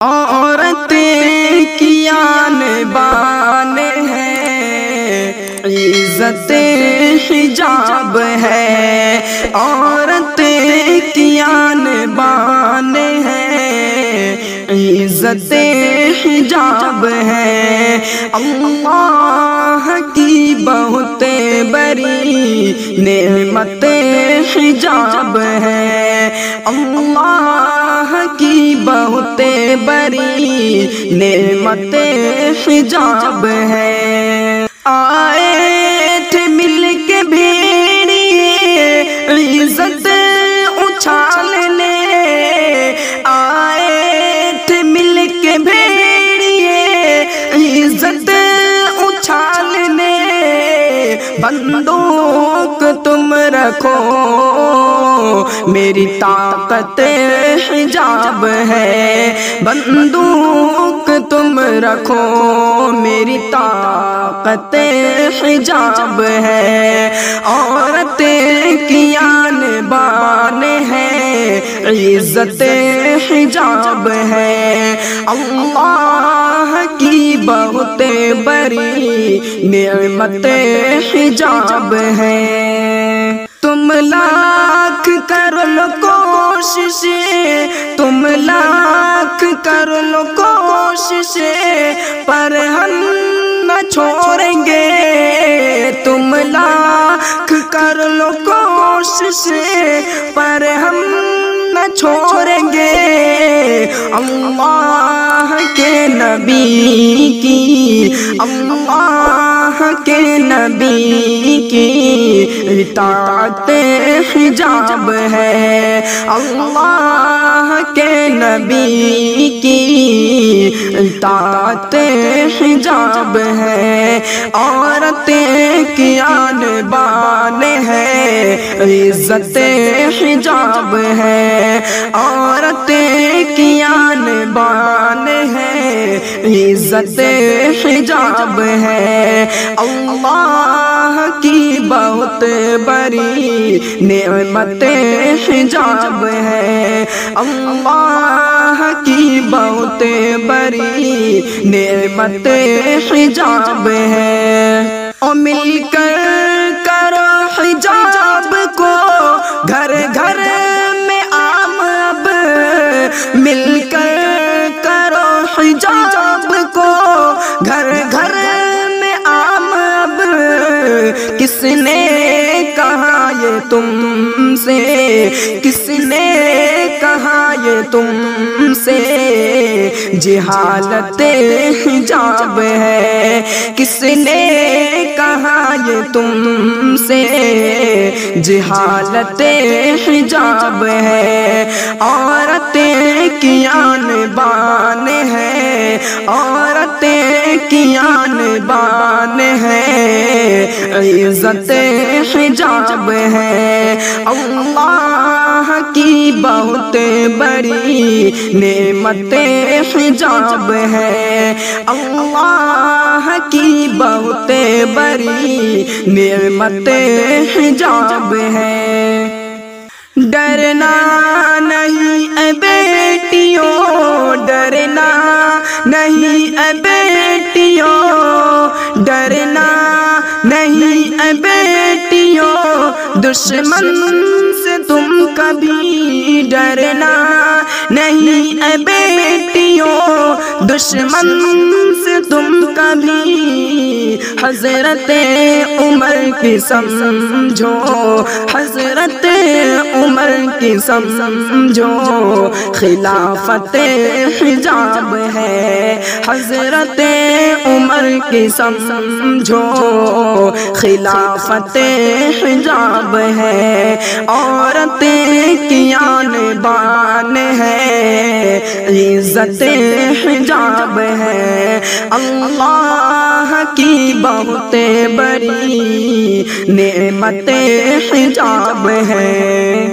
عورتیں کی آن بان ہے، عزت حجاب ہے، عورتیں کی آن بان ہے، عزت حجاب ہے، اللہ کی بہت بڑی نعمت حجاب ہے، اللہ کی بہت بڑی نعمت حجاب ہے۔ آئے تھے مل کے بھیڑیے عزت اچھالنے، آئے تھے مل کے بھیڑیے عزت اچھالنے، بندوق تم رکھو میری طاقت حجاب ہے، بندوق تم رکھو میری طاقت حجاب ہے، عورتیں کی آن بان ہے، عزت حجاب ہے، اللہ کی بہت بڑی نعمت حجاب ہے۔ تم لاکھ کر لو کوششیں، تم لاکھ کر لو کوششیں، پر ہم نہ چھوڑیں گے، تم لاکھ کر لو کوششیں، پر ہم نہ چھوڑیں گے، اللہ کے نبی کی، اللہ کے نبی کی اطاعت حجاب ہے، اللہ کے نبی کی اطاعت حجاب ہے، عورتیں کی آن بان ہے، عزت حجاب ہے، عورتیں کی آن بان ہے، عزت حجاب ہے، اللہ کی بہت بڑی نعمت حجاب ہے، اللہ کی بہت بڑی نعمت حجاب ہے۔ اور مل کر کرو حجاب کو گھر گھر میں عام، اب مل کر کرو حجاب کو گھر گھر میں عام، اب کس نے کہا یہ تم سے، کس نے کہا یہ تم سے جہالت حجاب ہے، کس نے کہا یہ تم سے جہالت حجاب ہے، عورتیں کی آن بان ہے، عورتیں کی آن بان ہے، عزت حجاب ہے، اللہ کی بہت بڑی نعمت حجاب ہے، اللہ کی بہت بڑی نعمت حجاب ہے۔ ڈرنا نہیں اے بیٹیوں، ڈرنا نہیں اے بیٹیوں، ڈرنا نہیں اے بیٹیوں، دشمن سے تم کبھی ڈرنا نہیں اے بیٹیوں، دشمن سے تم کبھی، حضرت عمر کی سمجھو، حضرت عمر کی سمجھو، خلافت حجاب ہے، حضرت عمر کی سمجھو، خلافت حجاب ہے، عورتیں کی آن بان ہے، عزت حجاب ہے، اللہ کی بہت بڑی نعمت حجاب ہے۔